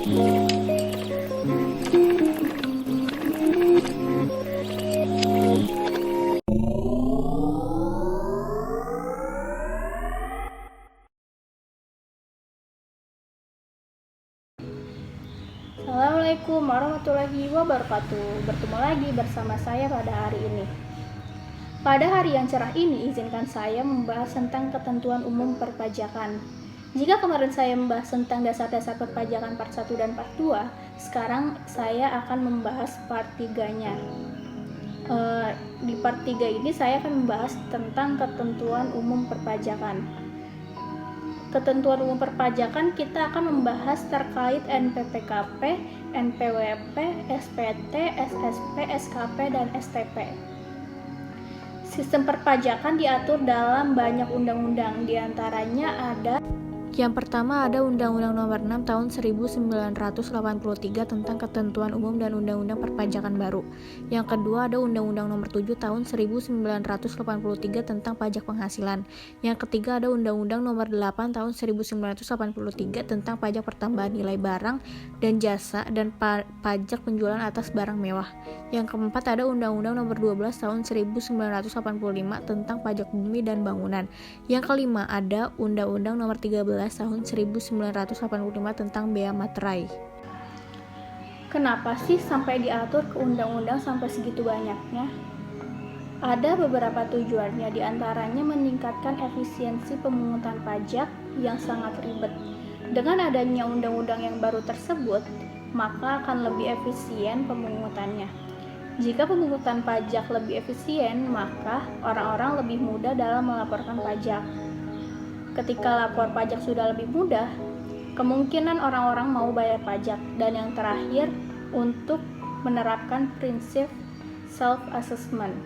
Assalamualaikum warahmatullahi wabarakatuh. Bertemu lagi bersama saya pada hari ini. Pada hari yang cerah ini, izinkan saya membahas tentang ketentuan umum perpajakan. Jika kemarin saya membahas tentang dasar-dasar perpajakan part 1 dan part 2, sekarang saya akan membahas part 3-nya. Di part 3 ini saya akan membahas tentang ketentuan umum perpajakan. Ketentuan umum perpajakan kita akan membahas terkait NPWP, NPWP, SPT, SSP, SKP, dan STP. Sistem perpajakan diatur dalam banyak undang-undang, diantaranya ada yang pertama ada Undang-Undang Nomor 6 Tahun 1983 tentang Ketentuan Umum dan Undang-Undang Perpajakan baru. Yang kedua ada Undang-Undang Nomor 7 Tahun 1983 tentang Pajak Penghasilan. Yang ketiga ada Undang-Undang Nomor 8 Tahun 1983 tentang Pajak Pertambahan Nilai Barang dan Jasa dan Pajak Penjualan atas Barang Mewah. Yang keempat ada Undang-Undang Nomor 12 Tahun 1985 tentang Pajak Bumi dan Bangunan. Yang kelima ada Undang-Undang Nomor 13 Tahun 1985 tentang Bea Materai. Kenapa sih sampai diatur ke undang-undang sampai segitu banyaknya? Ada beberapa tujuannya, diantaranya meningkatkan efisiensi pemungutan pajak yang sangat ribet. Dengan adanya undang-undang yang baru tersebut, maka akan lebih efisien pemungutannya. Jika pemungutan pajak lebih efisien, maka orang-orang lebih mudah dalam melaporkan pajak. Ketika lapor pajak sudah lebih mudah, kemungkinan orang-orang mau bayar pajak. Dan yang terakhir, untuk menerapkan prinsip self-assessment.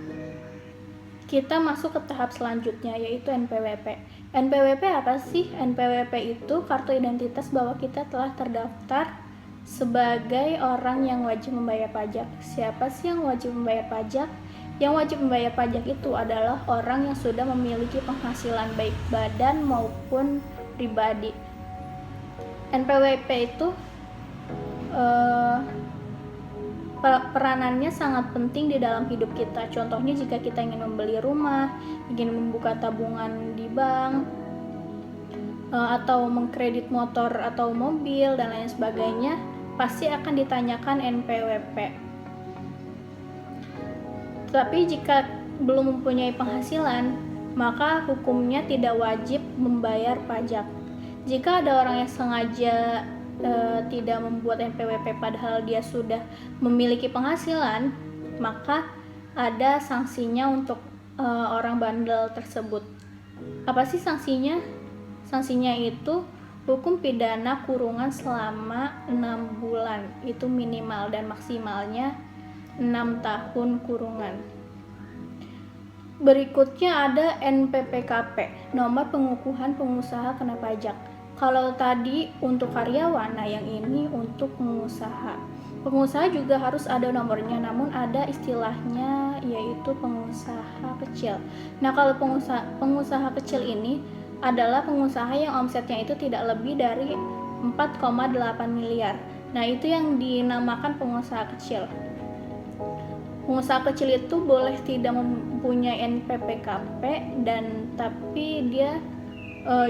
Kita masuk ke tahap selanjutnya, yaitu NPWP. NPWP apa sih? NPWP itu kartu identitas bahwa kita telah terdaftar sebagai orang yang wajib membayar pajak. Siapa sih yang wajib membayar pajak? Yang wajib membayar pajak itu adalah orang yang sudah memiliki penghasilan baik badan maupun pribadi. NPWP itu peranannya sangat penting di dalam hidup kita. Contohnya jika kita ingin membeli rumah, ingin membuka tabungan di bank, atau mengkredit motor atau mobil dan lain sebagainya, pasti akan ditanyakan NPWP. Tapi jika belum mempunyai penghasilan, maka hukumnya tidak wajib membayar pajak. Jika ada orang yang sengaja tidak membuat NPWP padahal dia sudah memiliki penghasilan, maka ada sanksinya untuk orang bandel tersebut. Apa sih sanksinya? Sanksinya itu hukum pidana kurungan selama 6 bulan, itu minimal, dan maksimalnya 6 tahun kurungan. Berikutnya ada NPPKP, nomor pengukuhan pengusaha kena pajak. Kalau tadi untuk karyawan, nah yang ini untuk pengusaha. Pengusaha juga harus ada nomornya, namun ada istilahnya yaitu pengusaha kecil. Nah, kalau pengusaha kecil ini adalah pengusaha yang omsetnya itu tidak lebih dari 4,8 miliar. Nah, itu yang dinamakan pengusaha kecil. Pengusaha kecil itu boleh tidak mempunyai NPPKP dan tapi dia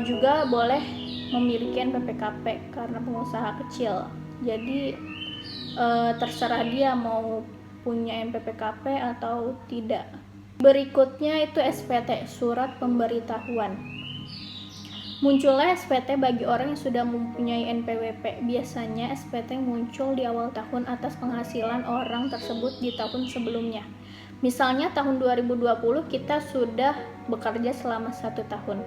juga boleh memiliki NPPKP karena pengusaha kecil. Jadi terserah dia mau punya NPPKP atau tidak. Berikutnya itu SPT, surat pemberitahuan. Munculnya SPT bagi orang yang sudah mempunyai NPWP. Biasanya SPT muncul di awal tahun atas penghasilan orang tersebut di tahun sebelumnya. Misalnya tahun 2020 kita sudah bekerja selama 1 tahun.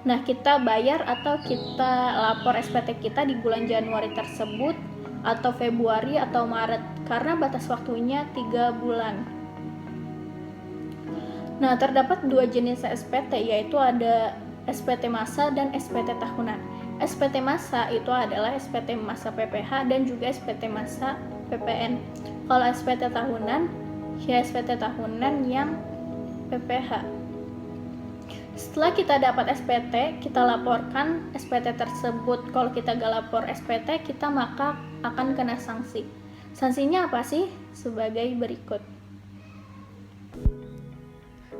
Nah, kita bayar atau kita lapor SPT kita di bulan Januari tersebut atau Februari atau Maret karena batas waktunya 3 bulan. Nah, terdapat 2 jenis SPT, yaitu ada SPT masa dan SPT tahunan. SPT masa itu adalah SPT masa PPH dan juga SPT masa PPN. Kalau SPT tahunan, ya SPT tahunan yang PPH. Setelah kita dapat SPT, kita laporkan SPT tersebut. Kalau kita gak lapor SPT, kita maka akan kena sanksi. Sanksinya apa sih? Sebagai berikut.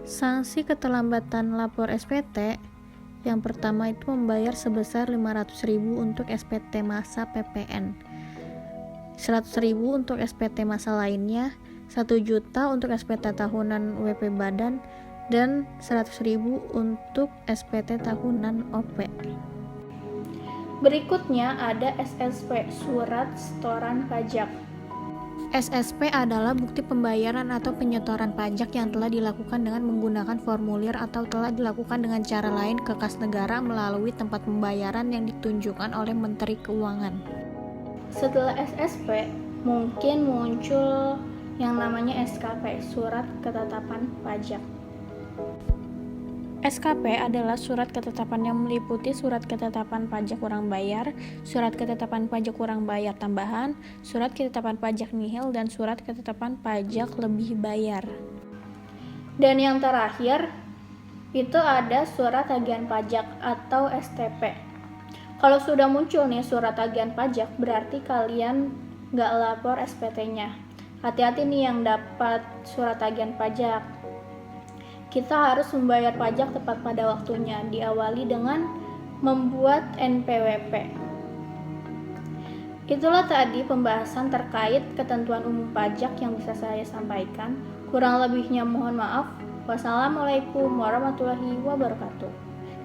Sanksi keterlambatan lapor SPT, yang pertama itu membayar sebesar 500.000 untuk SPT masa PPN, 100.000 untuk SPT masa lainnya, 1 juta untuk SPT tahunan WP Badan, dan 100.000 untuk SPT tahunan OP. Berikutnya ada SSP, Surat Setoran Pajak. SSP adalah bukti pembayaran atau penyetoran pajak yang telah dilakukan dengan menggunakan formulir atau telah dilakukan dengan cara lain ke kas negara melalui tempat pembayaran yang ditunjukkan oleh Menteri Keuangan. Setelah SSP, mungkin muncul yang namanya SKP, Surat Ketetapan Pajak. SKP adalah surat ketetapan yang meliputi surat ketetapan pajak kurang bayar, surat ketetapan pajak kurang bayar tambahan, surat ketetapan pajak nihil, dan surat ketetapan pajak lebih bayar. Dan yang terakhir, itu ada surat tagihan pajak atau STP. Kalau sudah muncul nih surat tagihan pajak, berarti kalian nggak lapor SPT-nya. Hati-hati nih yang dapat surat tagihan pajak. Kita harus membayar pajak tepat pada waktunya, diawali dengan membuat NPWP. Itulah tadi pembahasan terkait ketentuan umum pajak yang bisa saya sampaikan. Kurang lebihnya mohon maaf. Wassalamualaikum warahmatullahi wabarakatuh.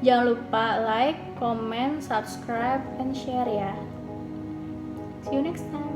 Jangan lupa like, comment, subscribe, and share ya. See you next time.